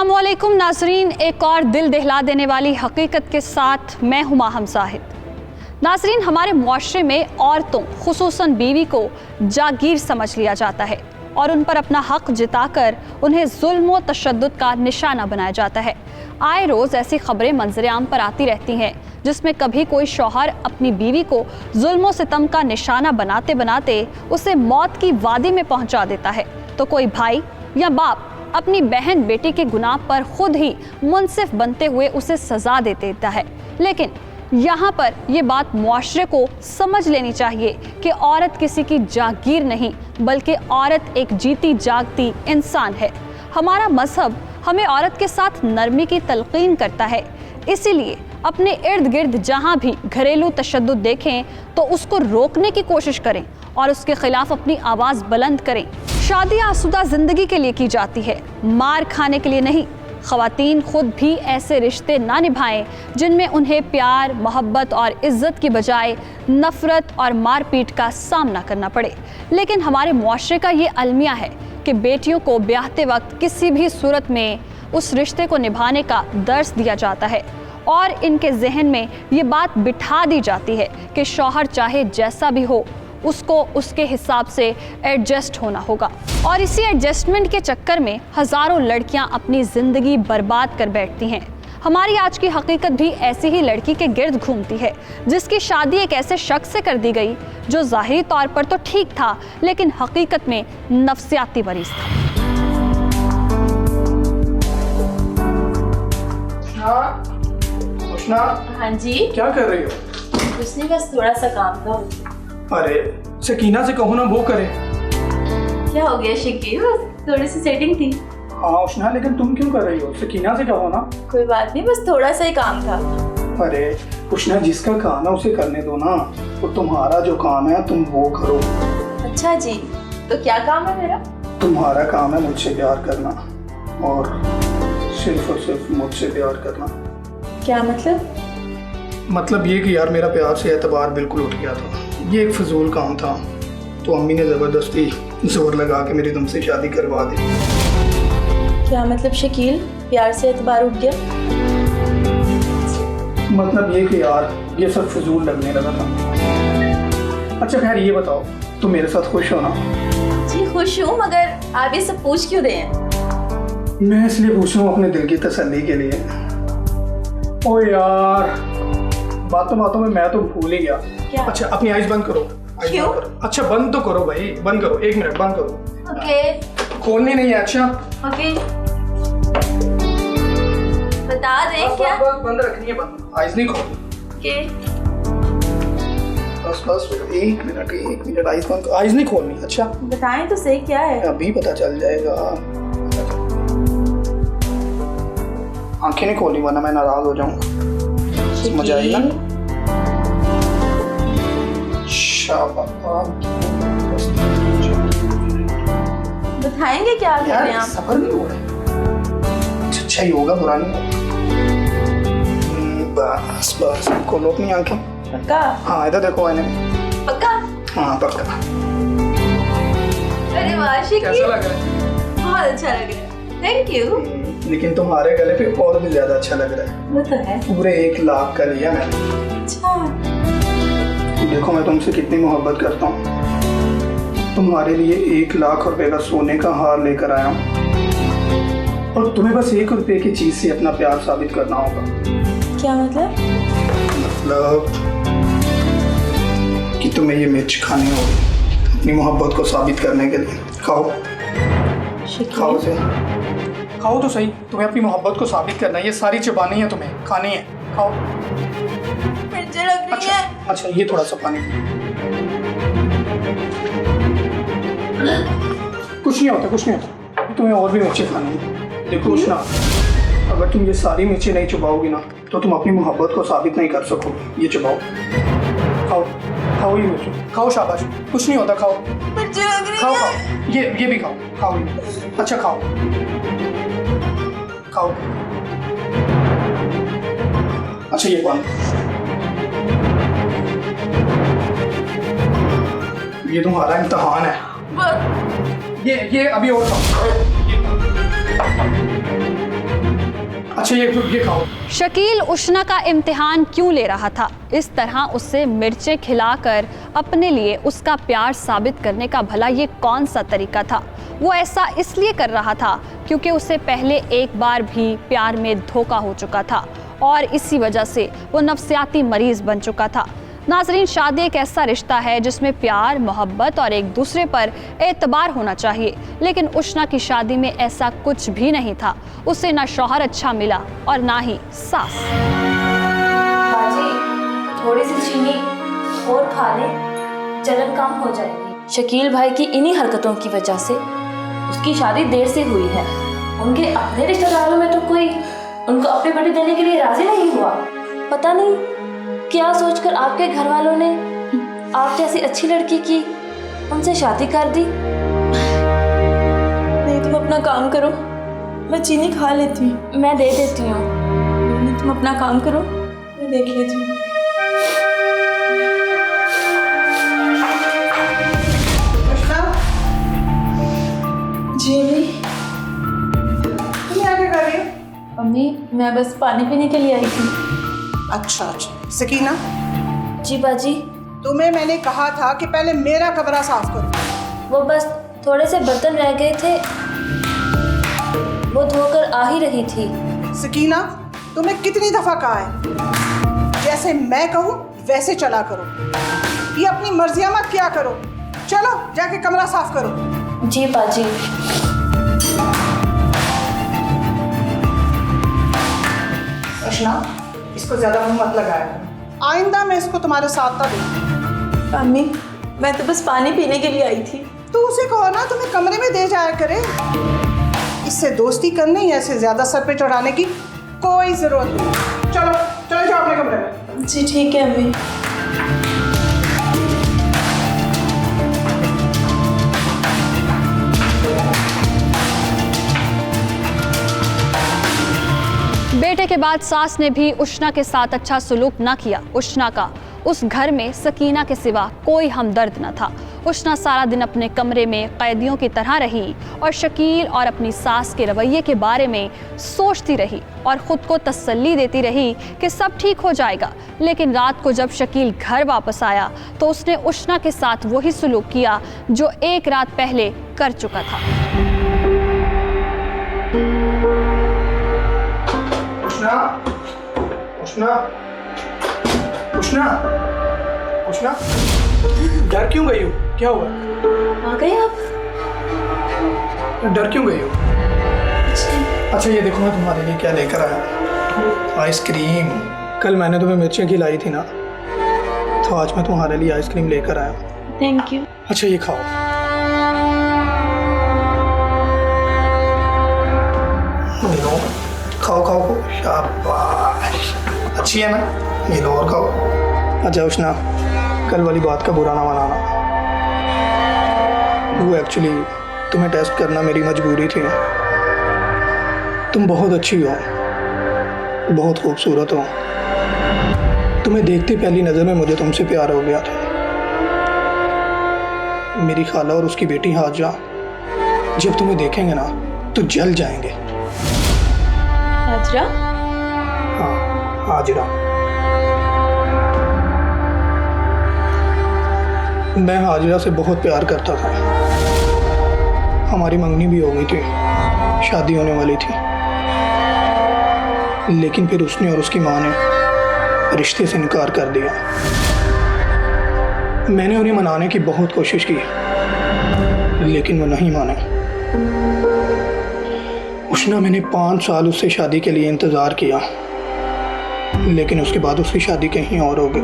अस्सलामुअलैकुम नाजरीन, एक और दिल दहला देने वाली हकीकत के साथ मैं हूँ माहम साहिद। नाजरीन, हमारे मुआशरे में औरतों खुसूसन बीवी को जागीर समझ लिया जाता है और उन पर अपना हक जिताकर उन्हें जुल्म व तशद्दुद का निशाना बनाया जाता है। आए रोज़ ऐसी खबरें मंजर आम पर आती रहती हैं जिसमें कभी कोई शौहर अपनी बीवी को जुल्म व सितम का निशाना बनाते बनाते उसे मौत की वादी में पहुंचा देता है, तो कोई भाई या बाप अपनी बहन बेटी के गुनाह पर खुद ही मुनसिफ बनते हुए उसे सजा दे देता है। लेकिन यहाँ पर ये बात मुआशरे को समझ लेनी चाहिए कि औरत किसी की जागीर नहीं बल्कि औरत एक जीती जागती इंसान है। हमारा मजहब हमें औरत के साथ नरमी की तलकीन करता है, इसीलिए अपने इर्द गिर्द जहाँ भी घरेलू तशद्दुद देखें तो उसको रोकने की कोशिश करें और उसके खिलाफ अपनी आवाज़ बुलंद करें। शादी आसूदा जिंदगी के लिए की जाती है, मार खाने के लिए नहीं। ख़वातीन खुद भी ऐसे रिश्ते ना निभाएं जिनमें उन्हें प्यार, मोहब्बत और इज़्ज़त की बजाय नफ़रत और मारपीट का सामना करना पड़े। लेकिन हमारे मुआशरे का ये अलमिया है कि बेटियों को ब्याहते वक्त किसी भी सूरत में उस रिश्ते को निभाने का दर्स दिया जाता है और इनके जहन में ये बात बिठा दी जाती है कि शौहर चाहे जैसा भी हो उसको उसके हिसाब से एडजस्ट होना होगा। और इसी एडजस्टमेंट के चक्कर में हज़ारों लड़कियां अपनी ज़िंदगी बर्बाद कर बैठती हैं। हमारी आज की हकीकत भी ऐसी ही लड़की के गिर्द घूमती है जिसकी शादी एक ऐसे शख्स से कर दी गई जो ज़ाहिरी तौर पर तो ठीक था लेकिन हकीकत में नफ्सियाती मरीज था। हाँ जी, क्या कर रही हो? कुछ नहीं, बस थोड़ा सा काम था। अरे सकीना से कहो ना वो करे। क्या हो गया शकील? बस थोड़ी सी सेटिंग थी। हाँ उष्णा, लेकिन तुम क्यों कर रही हो? सकीना से कहो ना। कोई बात नहीं, बस थोड़ा सा ही काम था। अरे उष्णा, जिसका काम है उसे करने दो ना, तो तुम्हारा जो काम है तुम वो करो। अच्छा जी, तो क्या काम है मेरा? तुम्हारा काम है मुझसे प्यार करना और सिर्फ मुझसे प्यार करना। क्या मतलब? मतलब ये कि यार मेरा प्यार से एतबार बिल्कुल उठ गया था। ये एक फजूल काम था, तो अम्मी ने ज़बरदस्ती जोर लगा के मेरी तुमसे शादी करवा दी। क्या मतलब शकील, प्यार से एतबार उठ गया? मतलब ये कि यार ये सब फजूल लगने लगा था। अच्छा खैर ये बताओ, तुम मेरे साथ खुश हो ना? जी खुश हूँ, मगर आप ये सब पूछ क्यों रहे हैं? मैं इसलिए पूछ रहा हूँ अपने दिल की तसल्ली के लिए। ओ यार, बातों में मैं तो भूल ही गया। क्या? अच्छा अपनी आइज बंद करो। क्यों? अच्छा बंद तो करो भाई, बंद करो, 1 मिनट बंद करो। ओके। खोलनी नहीं है। अच्छा ओके, बता दें क्या? बस बंद रखनी है, बंद, आइज नहीं खोलनी। ओके, बस 1 मिनट, आइज नहीं खोलनी। अच्छा बताएं तो सही क्या है? अभी पता चल जाएगा। आंखें नहीं खोलनी वरना मैं नाराज हो जाऊंगा। मजा आएगा ना? बताएंगे क्या कर रहे हैं आप? सफर नहीं हो रहा। अच्छा ही होगा, बुरा नहीं होगा। बस खोलो अपनी आंखें। पक्का? हाँ इधर देखो आईने। पक्का? हाँ पक्का। अरे वाह शकील, कैसा लग रहा है? बहुत अच्छा लग रहा है, थैंक यू। लेकिन तुम्हारे गले पे और भी ज्यादा अच्छा लग रहा है। वो तो है। पूरे 1 लाख का लिया मैंने। अच्छा, देखो मैं तुमसे कितनी मोहब्बत करता हूँ। तुम्हारे लिए 1 लाख रुपए का सोने का हार लेकर आया हूँ और तुम्हें बस 1 रुपए की चीज से अपना प्यार साबित करना होगा। क्या मतलब? मतलब कि तुम्हें ये मिर्च खानी होगी अपनी मोहब्बत को साबित करने के लिए। खाओ खाओ से, खाओ तो सही, तुम्हें अपनी मोहब्बत को साबित करना है। ये सारी चबानी है, तुम्हें खानी है, खाओ। मिर्ची लग रही है। अच्छा ये थोड़ा सा पानी। कुछ नहीं होता, तुम्हें और भी मिर्ची खानी है। देखो उष्णा, अगर तुम ये सारी मिर्ची नहीं चबाओगी ना तो तुम अपनी मोहब्बत को साबित नहीं कर सकोगे। ये चबाओ, खाओ ये मिर्ची खाओ, शाबाश, कुछ नहीं होता, खाओ। मिर्ची लग रही खाओ है। ये भी खाओ ये। अच्छा खाओ। अच्छा ये बंद। ये तुम्हारा इम्तिहान है। ये अभी और खाओ। अच्छा ये खाओ। शकील उष्णा का इम्तिहान क्यों ले रहा था? इस तरह उससे मिर्चें खिलाकर अपने लिए उसका प्यार साबित करने का भला ये कौन सा तरीका था? वो ऐसा इसलिए कर रहा था क्योंकि उसे पहले एक बार भी प्यार में धोखा हो चुका था और इसी वजह से वो नफ्सियाती मरीज बन चुका था। नाज़रीन, शादी एक ऐसा रिश्ता है जिसमें प्यार, मोहब्बत और एक दूसरे पर एतबार होना चाहिए, लेकिन उष्णा की शादी में ऐसा कुछ भी नहीं था। उसे ना शौहर अच्छा मिला और ना ही सास। बाजी, थोड़ी सी चीनी और खा ले, जलन कम हो जाएगी। शकील भाई की इन्हीं हरकतों की वजह से उसकी शादी देर से हुई है। उनके अपने रिश्तेदारों में तो कोई उनको अपनी बेटी देने के लिए राजी नहीं हुआ। पता नहीं क्या सोचकर आपके घर वालों ने आप जैसी अच्छी लड़की की उनसे शादी कर दी। नहीं, तुम अपना काम करो, मैं चीनी खा लेती हूँ। मैं दे देती हूँ। नहीं, तुम अपना काम करो, मैं देख लेती हूँ। जी अम्मी। तुम यहाँ क्या कर रही हो? अम्मी, मैं बस पानी पीने के लिए आई थी। अच्छा, सकीना, जी बाजी। तुम्हें मैंने कहा था कि पहले मेरा कमरा साफ करो। वो बस थोड़े से बर्तन रह गए थे, वो धोकर आ ही रही थी। सकीना, तुम्हें कितनी दफा कहा है जैसे मैं कहूँ वैसे चला करो, ये अपनी मर्जियाँ मत किया करो। चलो जाके कमरा साफ करो। जी बाजी। कृष्णा, इसको ज्यादा मुंह मत लगाया, आइंदा मैं इसको तुम्हारे साथ ना दूँ। अम्मी, मैं तो बस पानी पीने के लिए आई थी। तो उसे कहो ना तुम्हें कमरे में दे जाया करे। इससे दोस्ती करने या इसे ज्यादा सर पे चढ़ाने की कोई जरूरत नहीं। चलो चले जाओ अपने कमरे में। जी ठीक है अम्मी। बेटे के बाद सास ने भी उष्णा के साथ अच्छा सलूक न किया। उष्णा का उस घर में सकीना के सिवा कोई हमदर्द न था। उष्णा सारा दिन अपने कमरे में कैदियों की तरह रही और शकील और अपनी सास के रवैये के बारे में सोचती रही और ख़ुद को तसल्ली देती रही कि सब ठीक हो जाएगा। लेकिन रात को जब शकील घर वापस आया तो उसने उष्णा के साथ वही सलूक किया जो एक रात पहले कर चुका था। उष्णा, उष्णा, उष्णा, डर क्यों गई हो? क्या हुआ? आ गए आप? डर क्यों गई हो? अच्छा ये देखो मैं तुम्हारे लिए क्या लेकर आया। आइसक्रीम। कल मैंने तुम्हें मिर्चें खिलाई थी ना, तो आज मैं तुम्हारे लिए आइसक्रीम लेकर आया। Thank you. अच्छा ये खाओ। लो, खाओ खाओ खाओ। शाबाश, अच्छी है ना? ये लो और खाओ। अच्छा उष्णा, कल वाली बात का बुरा ना मनाना। वो एक्चुअली तुम्हें टेस्ट करना मेरी मजबूरी थी। तुम बहुत अच्छी हो, बहुत खूबसूरत हो। तुम्हें देखते पहली नज़र में मुझे तुमसे प्यार हो गया था। मेरी खाला और उसकी बेटी हाजरा जब तुम्हें देखेंगे ना तो जल जाएंगे। हाजरा? हाँ, हाजरा। मैं हाजरा से बहुत प्यार करता था। हमारी मंगनी भी हो गई थी, शादी होने वाली थी। लेकिन फिर उसने और उसकी माँ ने रिश्ते से इनकार कर दिया। मैंने उन्हें मनाने की बहुत कोशिश की, लेकिन वो नहीं माने। उष्णा, मैंने 5 साल उससे शादी के लिए इंतज़ार किया, लेकिन उसके बाद उसकी शादी कहीं और हो गई।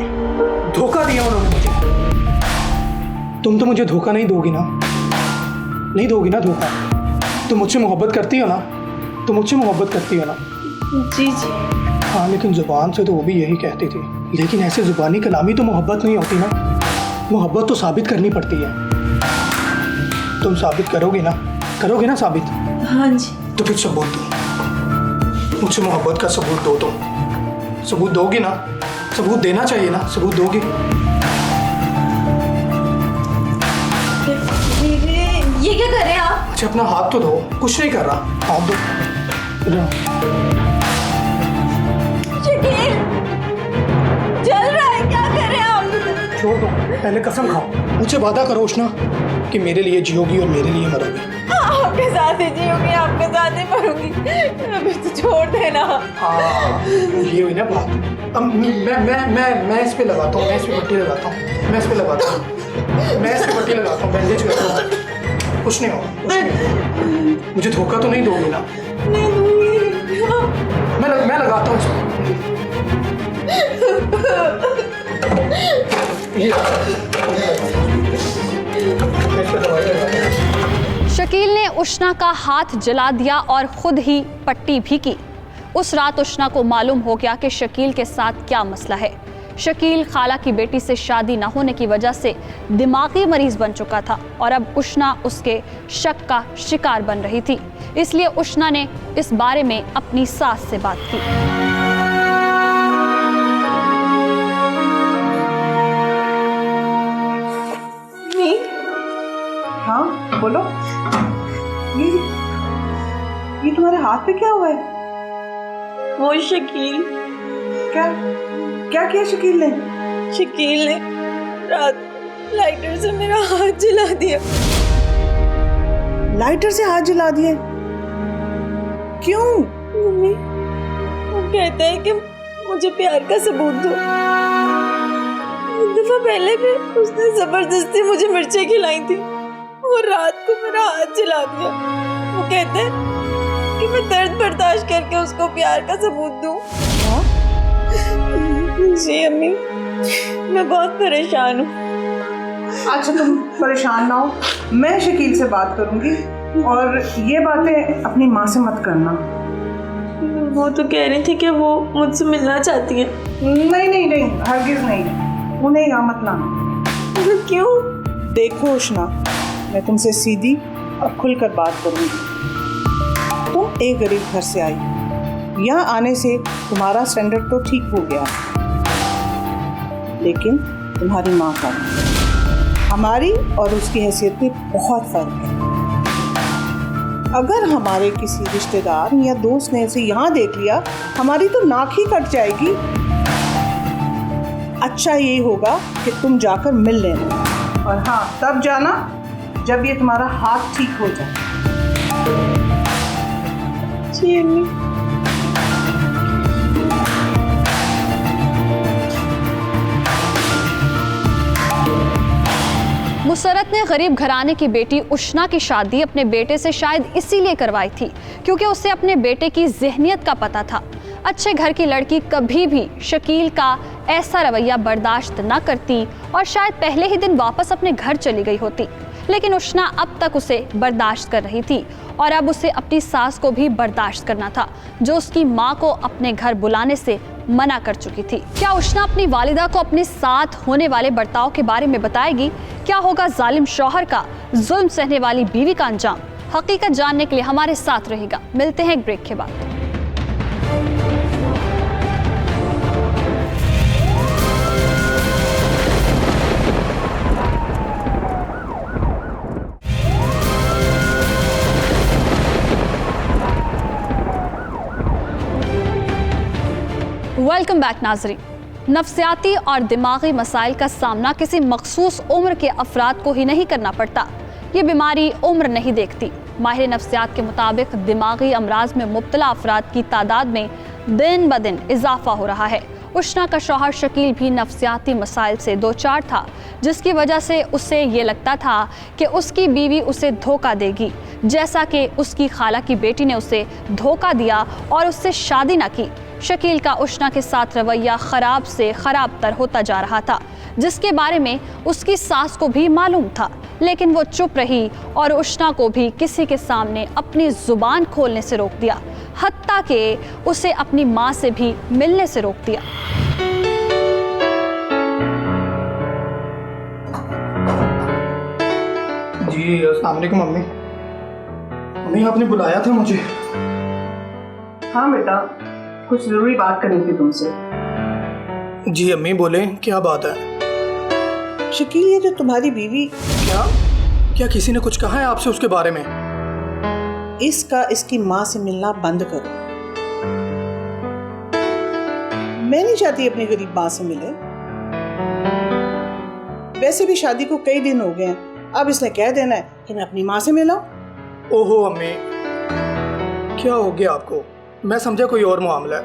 धोखा दिया उन्होंने मुझे। तुम तो मुझे धोखा नहीं दोगी ना? नहीं दोगी ना धोखा? तुम मुझसे मोहब्बत करती हो ना? तुम मुझसे मोहब्बत करती हो ना? जी जी। हाँ, लेकिन ज़ुबान से तो वो भी यही कहती थी। लेकिन ऐसे ज़ुबानी कलामी तो मोहब्बत नहीं होती ना। मोहब्बत तो साबित करनी पड़ती है। तुम साबित करोगी ना? करोगे ना साबित? हाँ जी। तो फिर सबूत दो, मुझसे मोहब्बत का सबूत दो। तुम सबूत दोगी ना? सबूत देना चाहिए ना? सबूत दोगी? ये क्या कर रहे हैं आप? अच्छा अपना हाथ तो धो। कुछ नहीं कर रहा, हाथ धो। छोड़ दो, पहले कसम खाओ, मुझे वादा करो उष्णा कि मेरे लिए जियोगी और मेरे लिए मरोगी। आपके साथ ही जीऊंगी, आपके साथ ही मरूंगी। अभी तो छोड़ देना। हाँ, ये हुई ना बात। अब मैं इस पे लगाता हूँ, मैं इस पे पट्टी लगाता हूँ, मैं इस पे लगाता हूँ, मैं इस पे पट्टी लगाता हूँ, बैंडेज करता हूँ। कुछ नहीं होगा, कुछ नहीं होगा। मुझे धोखा तो नहीं दोगी ना? नहीं दूंगी। मैं लगाता हूँ इसको। ये मैं इस पे दवाई लगाता हूँ। शकील ने उष्णा का हाथ जला दिया और खुद ही पट्टी भी की। उस रात उष्णा को मालूम हो गया कि शकील के साथ क्या मसला है। शकील खाला की बेटी से शादी न होने की वजह से दिमागी मरीज बन चुका था और अब उष्णा उसके शक का शिकार बन रही थी। इसलिए उष्णा ने इस बारे में अपनी सास से बात की। हाँ बोलो। ये तुम्हारे हाथ पे क्या हुआ है? वो शकील, क्या क्या किया शकील ने? शकील ने रात लाइटर से मेरा हाथ जला दिया। लाइटर से हाथ जला दिए? क्यों? मम्मी, वो कहता है कि मुझे प्यार का सबूत दो। एक दफा पहले भी उसने जबरदस्ती मुझे मिर्चें खिलाई थी और रात को मेरा हाथ जला दिया। वो कहते हैं कि मैं दर्द बर्दाश्त करके उसको प्यार का सबूत दूं। जी अम्मी, मैं बहुत परेशान हूँ। अच्छा तुम परेशान ना हो, मैं शकील से बात करूंगी और ये बातें अपनी माँ से मत करना। वो तो कह रही थी कि वो मुझसे मिलना चाहती है। नहीं नहीं नहीं, हरगिज नहीं, उन्हें यहाँ मत लाना। क्यों? देखो उष्णा, मैं तुमसे सीधी और खुलकर बात करूंगी। तुम एक गरीब घर से आई, यहाँ आने से तुम्हारा स्टैंडर्ड तो ठीक हो गया, लेकिन तुम्हारी माँ का हमारी और उसकी हैसियत में बहुत फर्क है। अगर हमारे किसी रिश्तेदार या दोस्त ने इसे यहाँ देख लिया, हमारी तो नाक ही कट जाएगी। अच्छा यही होगा कि तुम जाकर मिल लेना, और हाँ तब जाना जब ये तुम्हारा हाथ ठीक हो जाए। जी अम्मी। मुसरत ने गरीब घराने की बेटी उष्णा की शादी अपने बेटे से शायद इसीलिए करवाई थी क्योंकि उसे अपने बेटे की ज़हनियत का पता था। अच्छे घर की लड़की कभी भी शकील का ऐसा रवैया बर्दाश्त न करती और शायद पहले ही दिन वापस अपने घर चली गई होती। लेकिन उष्णा अब तक उसे बर्दाश्त कर रही थी और अब उसे अपनी सास को भी बर्दाश्त करना था, जो उसकी माँ को अपने घर बुलाने से मना कर चुकी थी। क्या उष्णा अपनी वालिदा को अपने साथ होने वाले बर्ताव के बारे में बताएगी? क्या होगा जालिम शौहर का जुल्म सहने वाली बीवी का अंजाम? हकीकत जानने के लिए हमारे साथ रहेगा। मिलते हैं एक ब्रेक के बाद। वेलकम बैक नाजरीन। नफ्सियाती और दिमागी मसाइल का सामना किसी मखसूस उम्र के अफराद को ही नहीं करना पड़ता। ये बीमारी उम्र नहीं देखती। माहिर नफ्सियात के मुताबिक दिमागी अमराज में मुब्तला अफराद की तादाद में दिन ब दिन इजाफा हो रहा है। उष्णा का शौहर शकील भी नफ्सियाती मसाइल से दो चार था, जिसकी वजह से उसे ये लगता था कि उसकी बीवी उसे धोखा देगी, जैसा कि उसकी खाला की बेटी ने उसे धोखा दिया और उससे शादी न की। शकील का उष्णा के साथ रवैया खराब से खराब तर होता जा रहा था, जिसके बारे में उसकी सास को भी मालूम था, लेकिन वो चुप रही और उष्णा को भी किसी के सामने अपनी जुबान खोलने से रोक दिया, हत्ता कि उसे अपनी माँ से भी मिलने से रोक दिया। जी अस्सलाम वालेकुम मम्मी। मम्मी आपने बुलाया था मुझे? हाँ बेटा, कुछ जरूरी बात करनी थी तुमसे। जी अम्मी बोले, क्या बात है? शकील, ये जो तुम्हारी बीवी, क्या किसी ने कुछ कहा है आपसे उसके बारे में? इसका इसकी माँ से मिलना बंद करो। मैं नहीं चाहती अपनी गरीब माँ से मिले। वैसे भी शादी को कई दिन हो गए हैं, अब इसने कह देना है कि मैं अपनी माँ से मिलाऊं। ओहो अम्मी, क्या हो गया आपको? मैं समझा कोई और मामला है।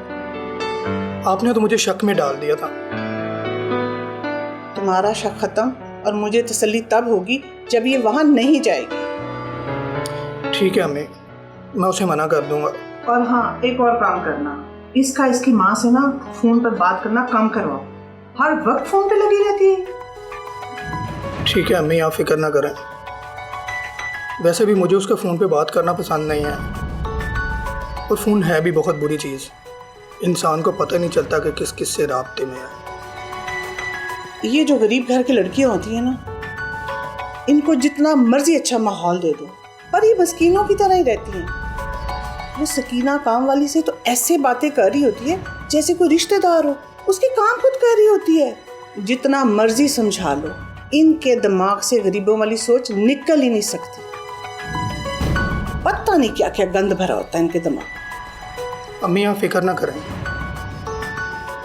आपने तो मुझे शक में डाल दिया था। तुम्हारा शक खत्म और मुझे तसल्ली तब होगी जब ये वहां नहीं जाएगी। ठीक है अम्मी, मैं उसे मना कर दूंगा। और हाँ, एक और काम करना, इसका इसकी माँ से ना फोन पर बात करना कम करवाओ, हर वक्त फोन पे लगी रहती है। ठीक है अम्मी, आप फिक्र ना करें। वैसे भी मुझे उसके फ़ोन पे बात करना पसंद नहीं है, और फ़ोन है भी बहुत बुरी चीज़। इंसान को पता नहीं चलता कि किस किस से राब्ते में है। ये जो गरीब घर की लड़कियां होती हैं ना, इनको जितना मर्जी अच्छा माहौल दे दो, पर ये मस्कीनों की तरह ही रहती हैं। वो सकीना काम वाली से तो ऐसे बातें कर रही होती है जैसे कोई रिश्तेदार हो, उसकी काम खुद कर रही होती है। जितना मर्जी समझा लो, इनके दिमाग से गरीबों वाली सोच निकल ही नहीं सकती। पता नहीं क्या क्या गंद भरा होता है इनके दिमाग। अम्मी आप फिक्र ना करें,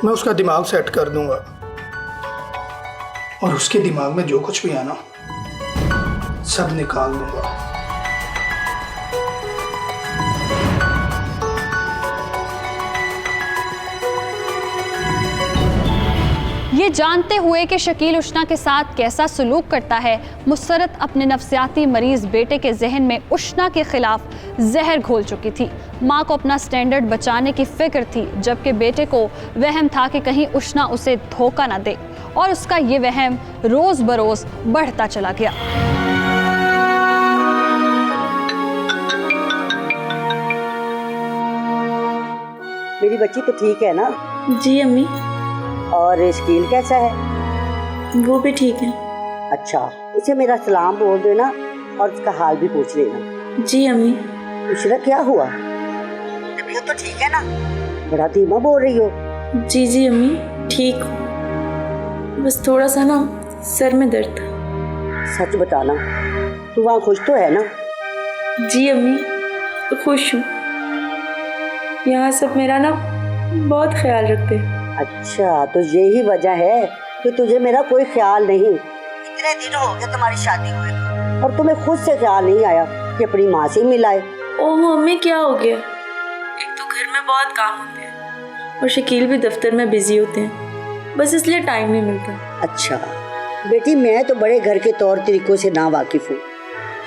मैं उसका दिमाग सेट कर दूंगा, और उसके दिमाग में जो कुछ भी आना सब निकाल दूंगा। ये जानते हुए कि शकील उशना के साथ कैसा सलूक करता है, मुसरत अपने नफ्सियाती मरीज बेटे के जहन में उशना के खिलाफ जहर घोल चुकी थी। माँ को अपना स्टैंडर्ड बचाने की फिक्र थी, जबकि बेटे को वहम था कि कहीं उशना उसे धोखा ना दे, और उसका ये वहम रोज बरोज बढ़ता चला गया। मेरी बच्ची तो ठीक है ना? जी अम्मी। और शकील कैसा है? वो भी ठीक है। अच्छा, उसे मेरा सलाम बोल देना और उसका हाल भी पूछ लेना। जी अम्मी। उशरा क्या हुआ? तबीयत तो ठीक है ना? बड़ा धीमा बोल रही हो। जी जी अम्मी, ठीक हूँ, बस थोड़ा सा ना सर में दर्द था। सच बताना, तू वहाँ खुश तो है ना? जी अम्मी, खुश हूँ। यहाँ सब मेरा ना बहुत ख्याल रखते हैं। अच्छा, तो यही वजह है कि तुझे मेरा कोई ख्याल नहीं। इतने दिन हो गए तुम्हारी शादी हुए और तुम्हें खुद से ख्याल नहीं आया कि अपनी माँ से मिलाए। ओह अम्मी, क्या हो गया? एक तो घर में बहुत काम होते हैं और शकील भी दफ्तर में बिजी होते हैं, बस इसलिए टाइम नहीं मिलता। अच्छा बेटी, मैं तो बड़े घर के तौर तरीकों से ना वाकिफ हूँ,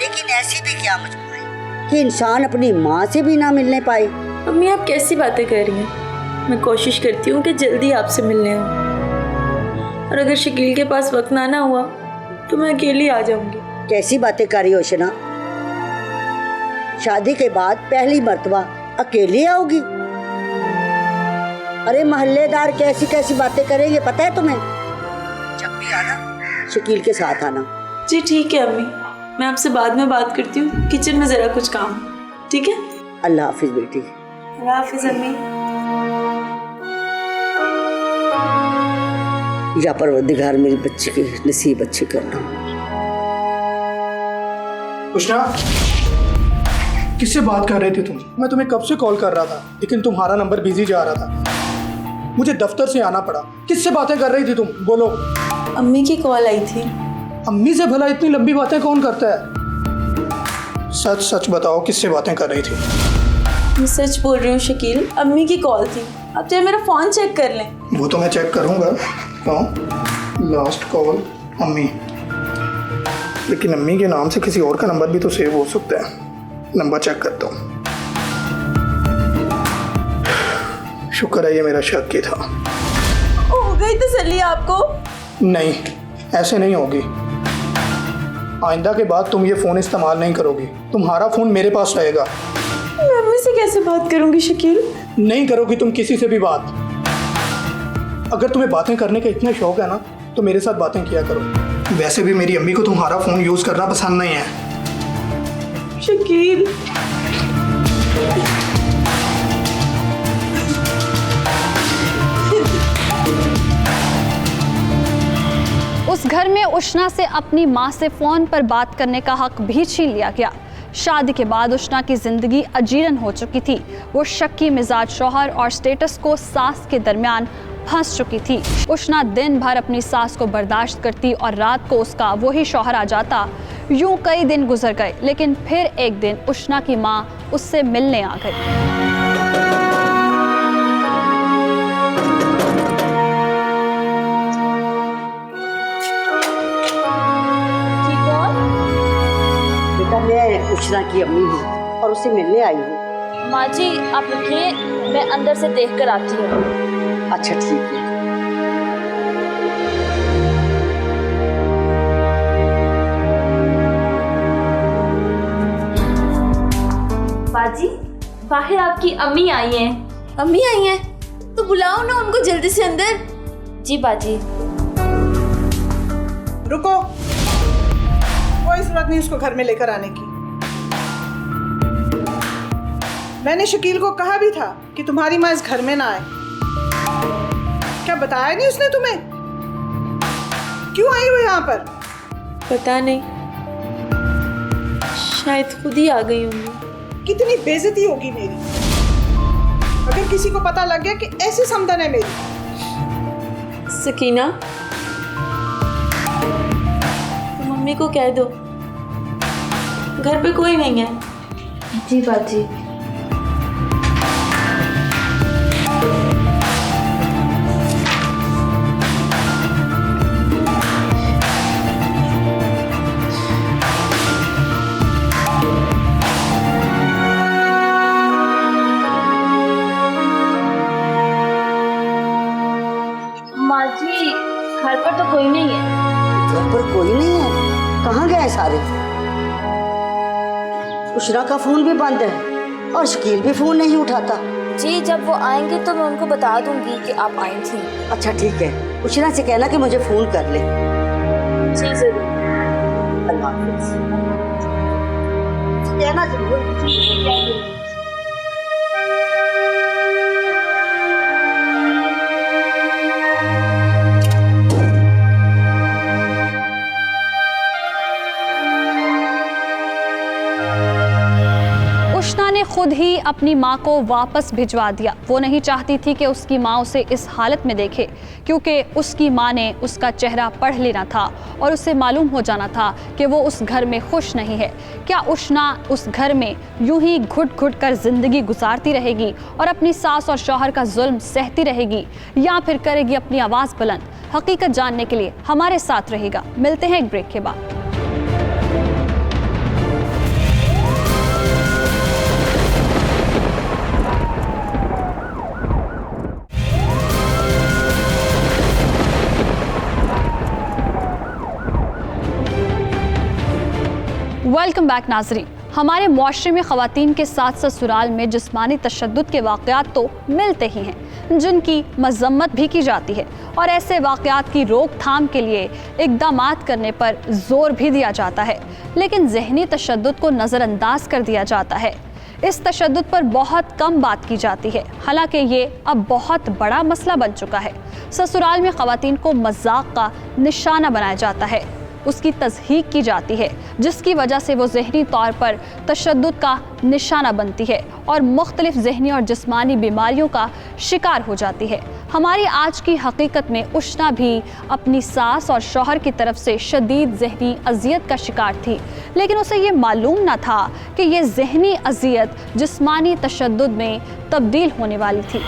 लेकिन ऐसी भी क्या मजबूरी कि इंसान अपनी माँ से भी ना मिलने पाए। अम्मी आप कैसी बातें कर रही हैं? मैं कोशिश करती हूँ कि जल्दी आपसे मिलने आऊँ, और अगर शकील के पास वक्त ना हुआ तो मैं अकेली आ जाऊंगी। कैसी बातें कर रही हो शना? शादी के बाद पहली मर्तबा अकेली आओगी? अरे मोहल्लेदार कैसी कैसी बातें करेंगे पता है तुम्हें? जब भी आना शकील के साथ आना। जी ठीक है अम्मी, मैं आपसे बाद में बात करती हूँ, किचन में जरा कुछ काम, ठीक है? अल्लाह हाफिज बेटी। अल्लाह हाफिज अम्मी। या परवरदिगार मेरी बच्ची की नसीब अच्छी करना। उशना, किससे बात कर रहे थे तुम? मैं तुम्हें कब से कॉल कर रहा था, लेकिन तुम्हारा नंबर बिजी जा रहा था। मुझे दफ्तर से आना पड़ा। किससे बातें कर रही थी तुम? बोलो। अम्मी की कॉल आई थी। अम्मी से भला इतनी लंबी बातें कौन करता है? सच सच बताओ, किससे बातें कर रही थी? मैं सच बोल रही हूँ शकील, अम्मी की कॉल थी। आप चाहे मेरा फ़ोन चेक कर लें। वो तो मैं चेक करूँगा। लास्ट कॉल अम्मी, लेकिन अम्मी के नाम से किसी और का नंबर भी तो सेव हो सकता है। नंबर चेक करता हूँ। शुक्र है ये मेरा शक ही था। हो गई तसल्ली आपको? नहीं, ऐसे नहीं होगी। आइंदा के बाद तुम ये फ़ोन इस्तेमाल नहीं करोगी। तुम्हारा फ़ोन मेरे पास रहेगा। मैं अम्मी से कैसे बात करूँगी शकील? नहीं करोगी तुम किसी से भी बात। अगर तुम्हें बातें करने का इतना शौक है ना, तो मेरे साथ बातें किया करो। वैसे भी मेरी अम्मी को तुम्हारा फ़ोन यूज़ करना पसंद नहीं है। शकील, उस घर में उशना से अपनी माँ से फ़ोन पर बात करने का हक भी छीन लिया गया। शादी के बाद उशना की ज़िंदगी अजीरन हो चुकी थी। वो शक्की मिजाज शौहर और स्टेटस को सास के दरमियान फंस चुकी थी। उष्णा दिन भर अपनी सास को बर्दाश्त करती और रात को उसका वही शौहर आ जाता। यूं कई दिन गुजर गए, लेकिन फिर एक दिन उष्णा की माँ उससे मिलने आ गई। बेटा मैं उष्णा की अम्मी हूँ और उसे मिलने आई हूँ। माँ जी आप रुकिए, मैं अंदर से देख कर आती हूँ। अच्छा ठीक है। बाजी बाहर आपकी अम्मी आई हैं। अम्मी आई हैं तो बुलाओ ना उनको जल्दी से अंदर। जी बाजी। रुको, कोई जरूरत नहीं उसको घर में लेकर आने की। मैंने शकील को कहा भी था कि तुम्हारी माँ इस घर में ना आए। क्या बताया नहीं उसने तुम्हें? क्यों आई हो यहाँ पर? पता नहीं, शायद खुद ही आ गई होंगी। कितनी बेइज्जती होगी मेरी अगर किसी को पता लग गया कि ऐसी समदन है मेरी। सकीना, तुम मम्मी को कह दो घर पे कोई नहीं है। जी बाजी। माँ जी घर पर तो कोई नहीं है। घर पर कोई नहीं है? कहाँ गए सारे? उष्णा का फोन भी बंद है और शकील भी फोन नहीं उठाता। जी जब वो आएंगे तो मैं उनको बता दूंगी कि आप आई थी। अच्छा ठीक है, उष्णा से कहना कि मुझे फोन कर ले। जी जरूर। अल्लाह हाफिज। कहना जरूर। उष्णा ने खुद ही अपनी माँ को वापस भिजवा दिया। वो नहीं चाहती थी कि उसकी माँ उसे इस हालत में देखे, क्योंकि उसकी माँ ने उसका चेहरा पढ़ लेना था और उसे मालूम हो जाना था कि वो उस घर में खुश नहीं है। क्या उष्णा उस घर में यूं ही घुट घुट कर जिंदगी गुजारती रहेगी और अपनी सास और शौहर का जुल्म सहती रहेगी, या फिर करेगी अपनी आवाज़ बुलंद? हकीकत जानने के लिए हमारे साथ रहेगा। मिलते हैं एक ब्रेक के बाद। वेलकम बैक नाजरीन। हमारे मुआशरे में ख़वातीन के साथ ससुराल में जिस्मानी तशद्दुद के वाक़यात तो मिलते ही हैं, जिनकी मज़म्मत भी की जाती है और ऐसे वाक़यात की रोकथाम के लिए इक़दामात करने पर ज़ोर भी दिया जाता है, लेकिन ज़हनी तशद्दुद को नज़रअंदाज कर दिया जाता है। इस तशद्दुद पर बहुत कम बात की जाती है, हालांकि ये अब बहुत बड़ा मसला बन चुका है। ससुराल में ख़वातीन को मज़ाक का निशाना बनाया जाता है, उसकी तज़हीक की जाती है, जिसकी वजह से वो ज़हनी तौर पर तशद्दुद का निशाना बनती है और मुख्तलिफ ज़हनी और जिस्मानी बीमारियों का शिकार हो जाती है। हमारी आज की हकीकत में उष्णा भी अपनी सास और शौहर की तरफ से शदीद ज़हनी अजियत का शिकार थी, लेकिन उसे ये मालूम न था कि ये ज़हनी अजियत जिस्मानी तशद्दुद में तब्दील होने वाली थी।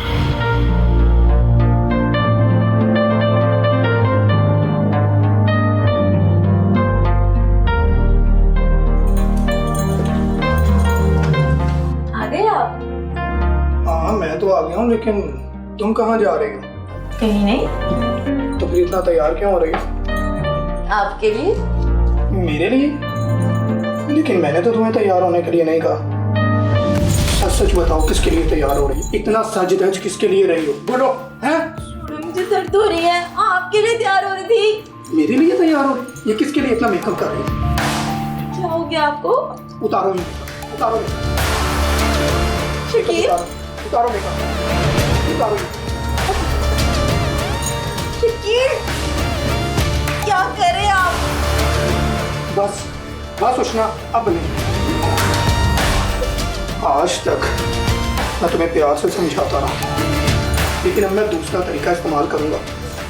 हाँ मैं तो आ गया हूँ, लेकिन तुम कहाँ जा रही हो? कहीं नहीं। तो फिर इतना तैयार क्यों हो रही हो? आपके लिए। मेरे लिए? लेकिन मैंने तो तुम्हें तैयार होने के लिए नहीं कहा। सच सच बताओ, किसके लिए तैयार हो रही हो? इतना सज धज किसके लिए रही हो? बोलो। हैं? मुझे दर्द हो रही है, आपके लिए तैयार हो रही थी। मेरे लिए तैयार हो रही? ये किसके लिए इतना मेकअप कर रही है? क्या हो गया आपको? उतारो मेकअप, उतारो मेकअप। शकील, उतारो मेकअप, उतारो। शकील, क्या कर रहे हैं आप? बस बस उष्णा, अब नहीं। आज तक मैं तुम्हें प्यार से समझाता रहा, लेकिन अब मैं दूसरा तरीका इस्तेमाल करूंगा।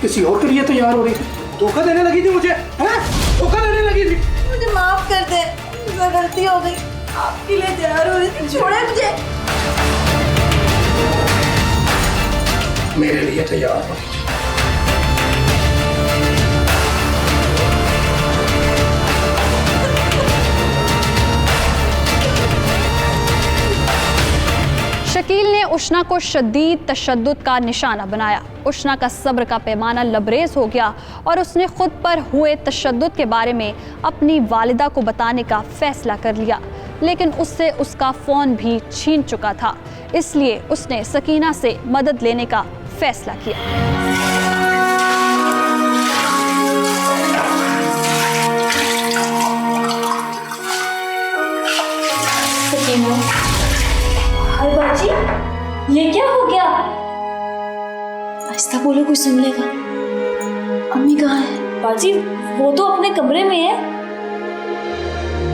किसी और के लिए तैयार हो रही थी, धोखा देने लगी थी मुझे, हैं? धोखा देने लगी थी। मुझे माफ कर दे, मुझसे गलती हो गई। आपके लिए तैयार हो रही थी, छोड़े मुझे। मेरे लिए तैयार हो रही थी। शकील ने उष्णा को शदीद तशद्दुद का निशाना बनाया। उष्णा का सब्र का पैमाना लबरेज हो गया और उसने खुद पर हुए तशद्दुद के बारे में अपनी वालिदा को बताने का फैसला कर लिया, लेकिन उससे उसका फ़ोन भी छीन चुका था। इसलिए उसने सकीना से मदद लेने का फैसला किया। सकीना, हाय बाजी, ये क्या हो गया? आहिस्ता बोलो, कोई सुन लेगा। अम्मी कहाँ है? बाजी, वो तो अपने कमरे में है,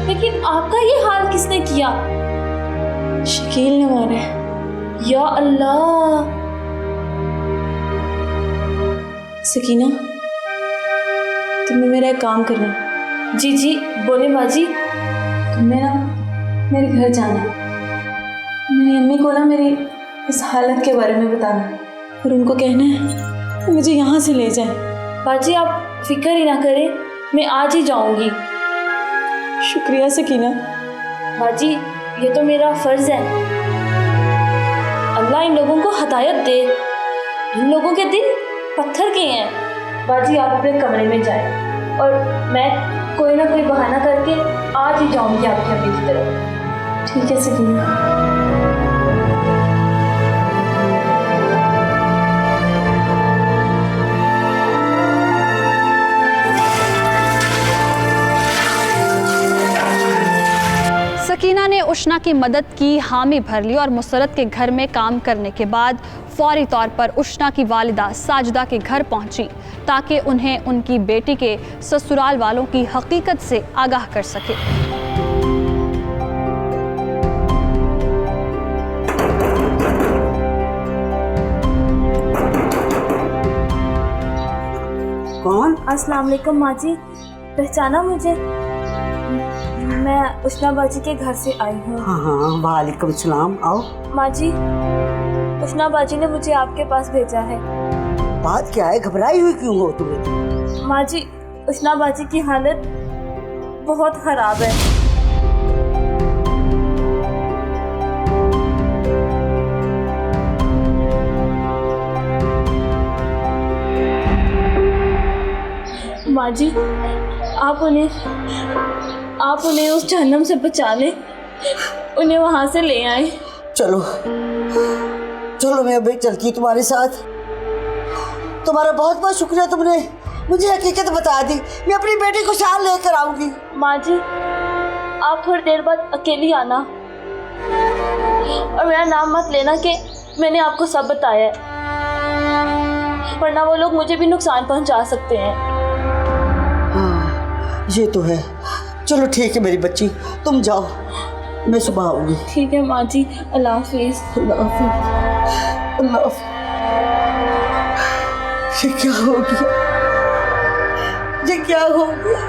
लेकिन आपका ये हाल किसने किया? शकील ने मारा है। या अल्लाह। सकीना, तुम्हें मेरा एक काम करना। जी जी बोले बाजी। तुम्हें ना मेरे घर जाना है। मेरी अम्मी को ना मेरी इस हालत के बारे में बताना और उनको कहना है कि मुझे यहाँ से ले जाए। बाजी आप फिक्र ही ना करें, मैं आज ही जाऊँगी। शुक्रिया सकीना। बाजी ये तो मेरा फ़र्ज़ है। अल्लाह इन लोगों को हदायत दे। इन लोगों के दिल पत्थर के हैं। बाजी आप अपने कमरे में जाएं और मैं कोई ना कोई बहाना करके आज ही जाऊँगी आपकी अम्मी की तरफ। ठीक है सकीना। सकीना ने उष्णा की मदद की हामी भर ली और मुसरत के घर में काम करने के बाद फौरी तौर पर उष्णा की वालिदा साजिदा के घर पहुंची ताकि उन्हें उनकी बेटी के ससुराल वालों की हकीकत से आगाह कर सके। कौन? अस्सलाम वालेकुम माँ जी, पहचाना मुझे? मैं उष्णा बाजी के घर से आई हूँ। हाँ हाँ, वालेकुम सलाम। आओ। माँ जी, उष्णा बाजी ने मुझे आपके पास भेजा है। बात क्या है, घबराई हुई क्यों हो तुम्हें? माँ जी, उष्णा बाजी की हालत बहुत खराब है। माँ जी, आप उन्हें उस जहन्नम से बचा लें, उन्हें वहाँ से ले आए। चलो चलो, मैं अभी चलती हूँ तुम्हारे साथ। तुम्हारा बहुत बहुत शुक्रिया, तुमने मुझे हकीकत बता दी। मैं अपनी बेटी को साथ लेकर आऊंगी। माँ जी, आप थोड़ी देर बाद अकेली आना और मेरा नाम मत लेना कि मैंने आपको सब बताया है, वरना वो लोग मुझे भी नुकसान पहुँचा सकते हैं। हाँ, ये तो है। चलो ठीक है मेरी बच्ची, तुम जाओ, मैं सुबह आऊंगी। ठीक है माँ जी, अल्लाह हाफिज़। अल्लाह हाफिज़। अल्लाह हाफिज़। ये क्या हो गया? ये क्या हो गया?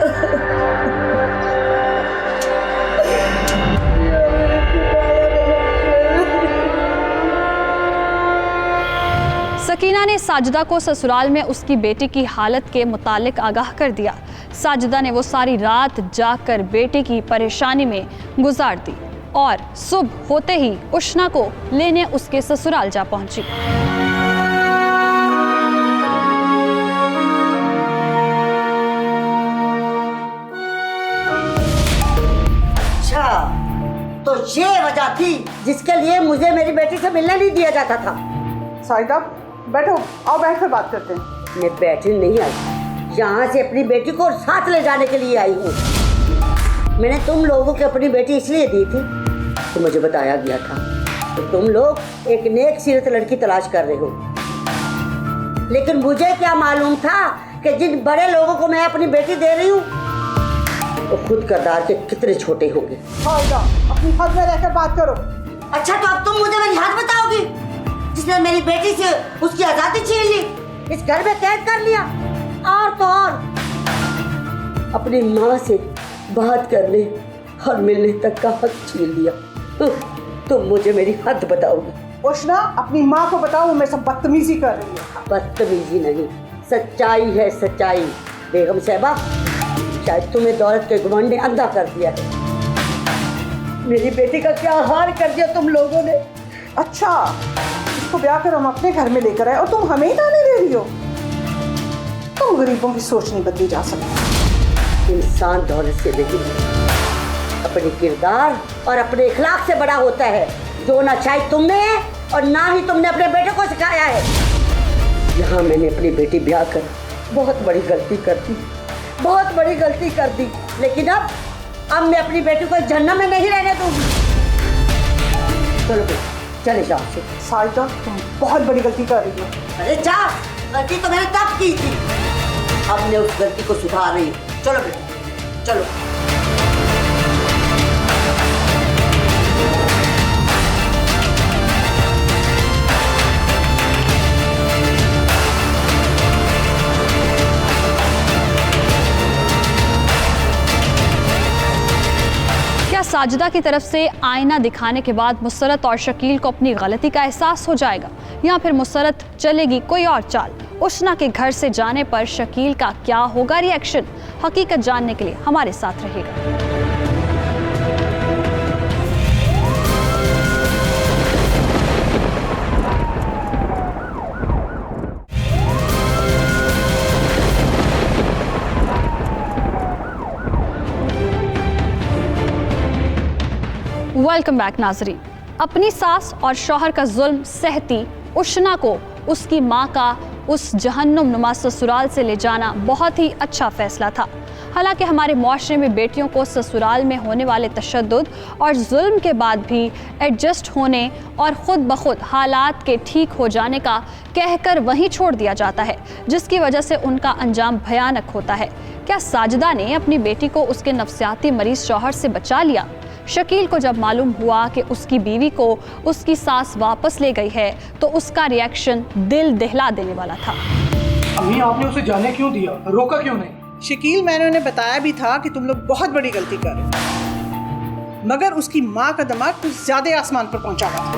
सकीना ने साजिदा को ससुराल में उसकी बेटी की हालत के मुतालिक आगाह कर दिया। साजिदा ने वो सारी रात जागकर बेटी की परेशानी में गुजार दी और सुबह होते ही उष्णा को लेने उसके ससुराल जा पहुंची। अच्छा, तो ये वजह थी जिसके लिए मुझे मेरी बेटी से मिलने नहीं दिया जाता था। साहिदा बैठो, आओ बैठ कर बात करते हैं। मैं बैठी नहीं आई, यहाँ से अपनी बेटी को साथ ले जाने के लिए आई हूँ। मैंने तुम लोगों को अपनी बेटी इसलिए दी थी तो मुझे बताया गया था तो तुम लोग एक नेक सीरत लड़की तलाश कर रहे हो, लेकिन मुझे क्या मालूम था कि जिन बड़े लोगों को मैं अपनी बेटी दे रही हूँ वो खुद करदार के कितने छोटे होंगे। साहिदा, अपनी हद में रहकर बात करो। अच्छा, तो अब तुम मुझे मेरी हाथ बताओगी जिसने मेरी बेटी से उसकी आजादी छीन ली, इस घर में कैद कर लिया, और तो और अपनी माँ से बात करने और मिलने तक का हक छीन लिया। तुम मुझे मेरी हद बताओगी? उष्णा, अपनी माँ को बताओ वो मेरे साथ बदतमीजी कर रही है। बदतमीजी नहीं, सच्चाई है सच्चाई। बेगम साहबा, शायद तुम्हें दौलत के घमंड ने अंधा कर दिया है। मेरी बेटी का क्या हाल कर दिया तुम लोगों ने। अच्छा, इसको ब्याह कर हम अपने घर में लेकर आए और तुम हमें ही ताने दे रही हो। तुम गरीबों की सोच नहीं बदली जा सकती। इंसान दौलत से नहीं, अपने किरदार और अपने इखलाक से बड़ा होता है, जो ना चाहे तुम में है और ना ही तुमने अपने बेटे को सिखाया है। यहाँ मैंने अपनी बेटी ब्याह कर बहुत बड़ी गलती कर दी, बहुत बड़ी गलती कर दी, लेकिन अब मैं अपनी बेटी को जन्नत में नहीं रहने दूंगी। चलो चले जाओ से। साजिदा, तुम बहुत बड़ी गलती कर रही हो। अरे जा, गलती तो मैंने तब की थी, अब मैं उस गलती को सुधार रही हूँ। चलो बेटी, चलो। साजिदा की तरफ से आईना दिखाने के बाद मुसरत और शकील को अपनी गलती का एहसास हो जाएगा, या फिर मुसरत चलेगी कोई और चाल? उष्णा के घर से जाने पर शकील का क्या होगा रिएक्शन? हकीकत जानने के लिए हमारे साथ रहेगा। वेलकम बैक नाजरीन। अपनी सास और शौहर का जुल्म सहती उष्णा को उसकी मां का उस जहन्नुम नुमा ससुराल से ले जाना बहुत ही अच्छा फैसला था। हालांकि हमारे मुआशरे में बेटियों को ससुराल में होने वाले तशद्दुद और जुल्म के बाद भी एडजस्ट होने और ख़ुद ब खुद हालात के ठीक हो जाने का कहकर वहीं छोड़ दिया जाता है, जिसकी वजह से उनका अंजाम भयानक होता है। क्या साजिदा ने अपनी बेटी को उसके नफ्सियाती मरीज शौहर से बचा लिया? शकील को जब मालूम हुआ कि उसकी बीवी को उसकी सास वापस ले गई है तो उसका रिएक्शन दिल दहला देने वाला था। अम्मी, आपने उसे जाने क्यों दिया? रोका क्यों नहीं? शकील, मैंने उन्हें बताया भी था कि तुम लोग बहुत बड़ी गलती कर रहे हो, मगर उसकी माँ का दिमाग कुछ ज्यादा आसमान पर पहुंचा हुआ था।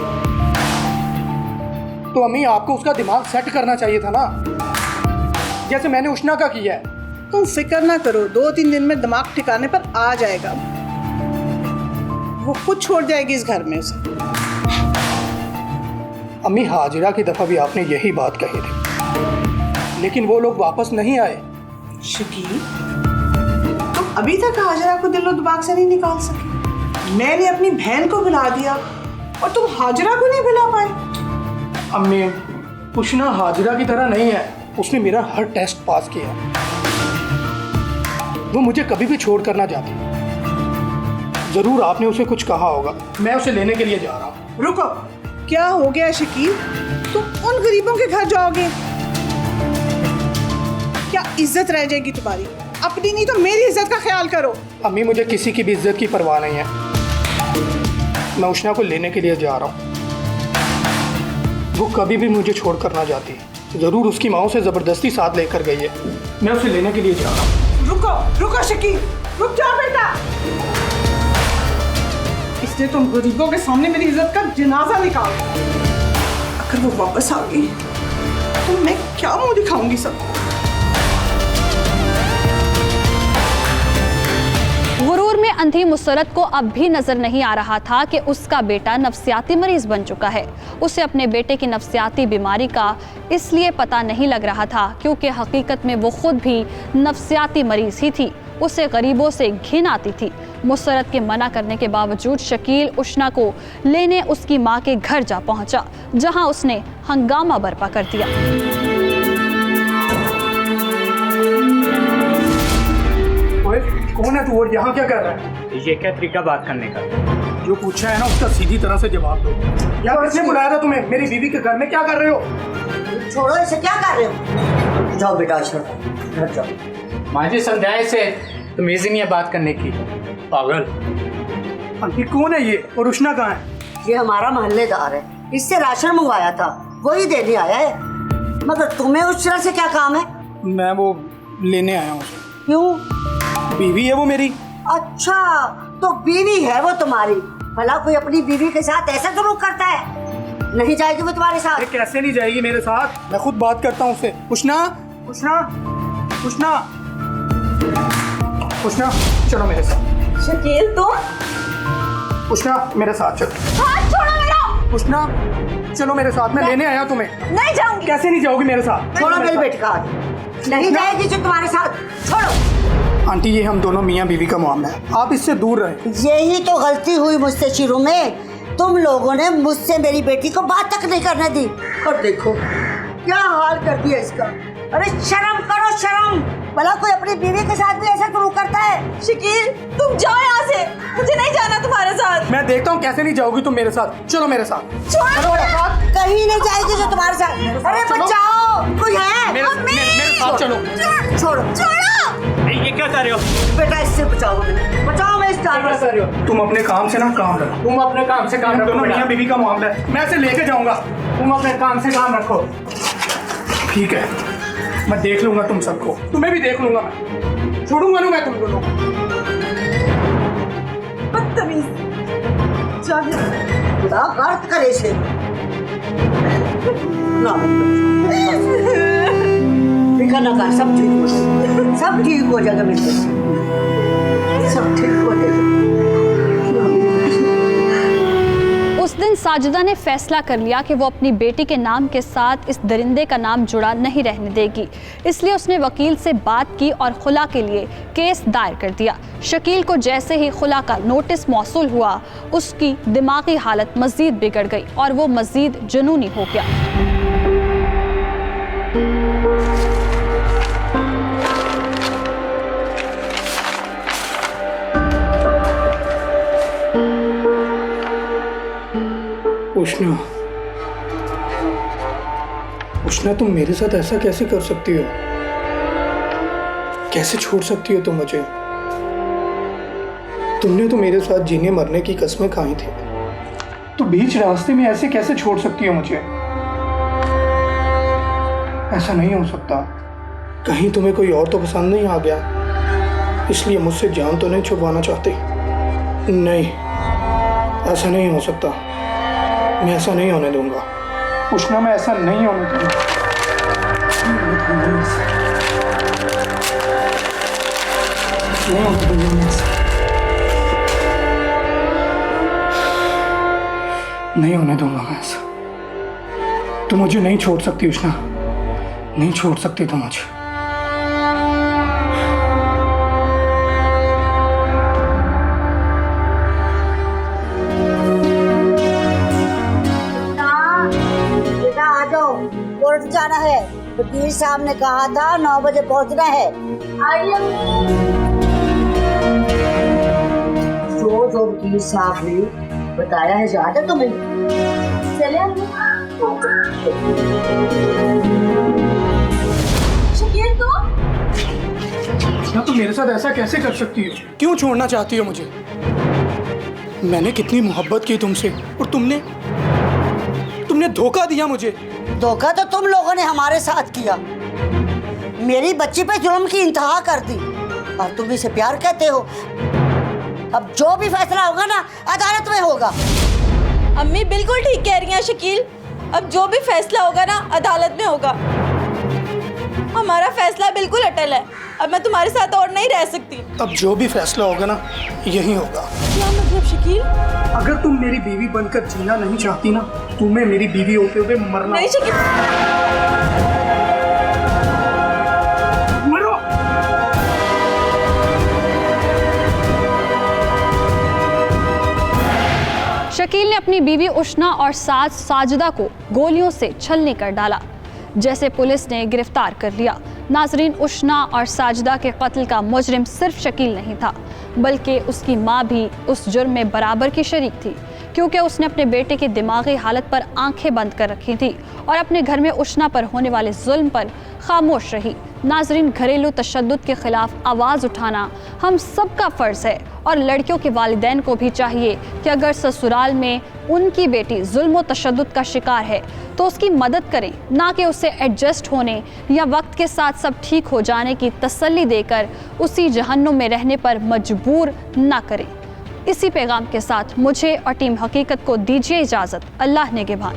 तो अम्मी, आपको उसका दिमाग सेट करना चाहिए था ना, जैसे मैंने उष्णा का किया है। तुम फिक्र ना करो, 2-3 दिन में दिमाग ठिकाने पर आ जाएगा। वो खुद छोड़ जाएगी इस घर में उसे। अम्मी, हाजिरा की दफा भी आपने यही बात कही थी, लेकिन वो लोग वापस नहीं आए। शकील, तुम अभी तक हाजिरा को दिलो दिमाग से नहीं निकाल सके। मैंने अपनी बहन को बुला दिया और तुम हाजिरा को नहीं बुला पाए। अम्मी, उष्णा हाजिरा की तरह नहीं है। उसने मेरा हर टेस्ट पास किया। वो मुझे कभी भी छोड़ कर ना जाती। जरूर आपने उसे कुछ कहा होगा। मैं उसे लेने के लिए जा रहा हूँ। रुको, क्या हो गया शकील? तुम उन गरीबों के घर जाओगे? क्या इज्जत रह जाएगी तुम्हारी? अपनी नहीं तो मेरी इज्जत का ख्याल करो। अम्मी, मुझे किसी की भी इज्जत की परवाह नहीं है। मैं उष्णा को लेने के लिए जा रहा हूँ। वो कभी भी मुझे छोड़ कर ना जाती। जरूर उसकी माँ उसे जबरदस्ती साथ लेकर गई है। मैं उसे लेने के लिए जा रहा हूँ। रुको शकील, रुक जाओ बेटा। इसलिए तुम गरीबों के सामने मेरी इज्जत का जनाजा निकाल। अगर वो वापस आ गई तो मैं क्या मुंह दिखाऊंगी सबको? गुरूर में अंधी मुसरत को अब भी नजर नहीं आ रहा था कि उसका बेटा नफ्सियाती मरीज बन चुका है। उसे अपने बेटे की नफ्सियाती बीमारी का इसलिए पता नहीं लग रहा था क्योंकि हकीकत में वो खुद भी नफ्सियाती मरीज ही थी। उसे गरीबों से घिन आती थी। मुसरत के मना करने के बावजूद शकील उष्णा को लेने उसकी मां के घर जा पहुंचा, जहां उसने हंगामा बर्पा कर दिया। ओए, कौन है तू और यहाँ क्या कर रहा है? ये क्या तरीका बात करने का? जो पूछा है ना उसका सीधी तरह से जवाब दो। यहाँ किसने बुलाया था तुम्हें? मेरी बीवी के घर में क्या कर रहे हो? छोड़ो इसे, क्या कर रहे हो? जाओ बेटा, छोड़ो, जाओ। माँ जी समझाए से तमीज़ ही नहीं है बात करने की, पागल। आंटी, कौन है ये और उष्णा कहाँ है? ये हमारा मोहल्लेदार है, इससे राशन मंगवाया था। वही देने आया है, मगर तुम्हें उस शहर से क्या काम है? मैं वो लेने आया हूँ उसे। क्यों? बीवी है वो मेरी। अच्छा, तो बीवी है वो तुम्हारी। भला कोई अपनी बीवी के साथ ऐसा सलूक करता है? नहीं जाएगी वो तुम्हारे साथ। अरे कैसे नहीं जाएगी मेरे साथ? मैं खुद बात करता हूँ उससे। उष्णा, उष्णा, उष्णा, उष्णा, चलो मेरे साथ। शकील तुम? उष्णा मेरे साथ चलो। हाथ छोड़ो मेरा। उष्णा चलो मेरे साथ, मैं लेने आया तुम्हें। नहीं जाऊंगी। कैसे नहीं जाओगी मेरे साथ? छोड़ो मेरे बेटे का हाथ। नहीं जाएगी जो तुम्हारे साथ। छोड़ो। आंटी ये हम दोनों मियाँ बीवी का मामला है, आप इससे दूर रहें। यही तो गलती हुई मुझसे शुरू में। तुम लोगों ने मुझसे मेरी बेटी को बात तक नहीं करने दी, और देखो क्या हाल कर दिया इसका। अरे शर्म करो, शर्म। भला कोई अपनी बीवी के साथ भी ऐसा शुरू करता है? शकील तुम जाओ यहाँ से, मुझे नहीं जाना तुम्हारे साथ। मैं देखता हूँ कैसे नहीं जाओगी तुम मेरे साथ। चलो मेरे साथ। छोड़ो, कहीं नहीं जाएगी जो तुम्हारे साथ। अरे बचाओ, कोई है? मेरे साथ चलो। छोड़ो, छोड़ो। ये क्या कर रहे हो? बेटा इससे बचाओ, बचाओ। मैं इस जानवर से। तुम अपने काम से ना काम रखो। तुम अपने काम से काम हम रखो दोनों बेटा। मियाँ बीवी का मामला है, मैं इसे लेके जाऊंगा। तुम अपने काम से काम रखो। ठीक है, मैं देख लूंगा तुम सबको, तुम्हें भी देख लूंगा। मैं छोड़ूंगा ना मैं तुम दोनों को। बदतमीज। खुदा गर्द करे इसे। ना फिक्र ना कर, सब ठीक हो जाएगा। सब ठीक हो जाएगा बेटे, सब ठीक हो जाएगा। उस दिन साजिदा ने फैसला कर लिया कि वो अपनी बेटी के नाम के साथ इस दरिंदे का नाम जुड़ा नहीं रहने देगी। इसलिए उसने वकील से बात की और खुला के लिए केस दायर कर दिया। शकील को जैसे ही खुला का नोटिस मौसूल हुआ, उसकी दिमागी हालत मजीद बिगड़ गई और वो मजीद जुनूनी हो गया। उष्णा, उष्णा तुम मेरे साथ ऐसा कैसे कर सकती हो? कैसे छोड़ सकती हो तुम मुझे? तुमने तो मेरे साथ जीने मरने की कस्में खाई थी, तो बीच रास्ते में ऐसे कैसे छोड़ सकती हो मुझे? ऐसा नहीं हो सकता। कहीं तुम्हें कोई और तो पसंद नहीं आ गया, इसलिए मुझसे जान तो नहीं छुपवाना चाहती? नहीं, ऐसा नहीं हो सकता। मैं ऐसा नहीं होने दूंगा। उष्णा मैं ऐसा नहीं होने दूंगा। नहीं होने दूंगा मैं ऐसा। नहीं होने दूंगा मैं ऐसा। तुम मुझे नहीं छोड़ सकती उष्णा, नहीं छोड़ सकती तुम मुझे। कोर्ट जाना है, वकील साहब ने कहा था 9 बजे पहुंचना है। आइए। जो वकील साहब ने बताया है, याद है तुम्हें? चले शकील तुम मेरे साथ ऐसा कैसे कर सकती हो? क्यों छोड़ना चाहती हो मुझे? मैंने कितनी मोहब्बत की तुमसे, और तुमने धोखा दिया मुझे। धोखा तो तुम लोगों ने हमारे साथ किया। मेरी बच्ची पे जुल्म की इंतहा कर दी, और तुम इसे प्यार कहते हो। अब जो भी फैसला होगा ना, अदालत में होगा। अम्मी बिल्कुल ठीक कह रही हैं शकील। अब जो भी फैसला होगा ना, अदालत में होगा। हमारा फैसला बिल्कुल अटल है। अब मैं तुम्हारे साथ और नहीं रह सकती। अब जो भी फैसला होगा ना, यही होगा। क्या मतलब शकील? अगर तुम मेरी बीवी बनकर जीना नहीं चाहती ना, तुम्हें मेरी बीवी होते हुए मरना। नहीं शकील। मरो। शकील ने अपनी बीवी उष्णा और सास साजिदा को गोलियों से छलनी कर डाला, जैसे पुलिस ने गिरफ्तार कर लिया। नाजरीन, उष्णा और साजिदा के कत्ल का मुजरिम सिर्फ शकील नहीं था, बल्कि उसकी मां भी उस जुर्म में बराबर की शरीक थी, क्योंकि उसने अपने बेटे की दिमागी हालत पर आंखें बंद कर रखी थी और अपने घर में उशना पर होने वाले जुल्म पर खामोश रही। नाजरीन, घरेलू तशद्दुद के खिलाफ आवाज़ उठाना हम सबका फ़र्ज़ है और लड़कियों के वालिदैन को भी चाहिए कि अगर ससुराल में उनकी बेटी जुल्म व तशद्दुद का शिकार है तो उसकी मदद करें, ना कि उसे एडजस्ट होने या वक्त के साथ सब ठीक हो जाने की तसल्ली देकर उसी जहन्नुम में रहने पर मजबूर ना करें। इसी पैगाम के साथ मुझे और टीम हकीकत को दीजिए इजाज़त। अल्लाह नेगहबान।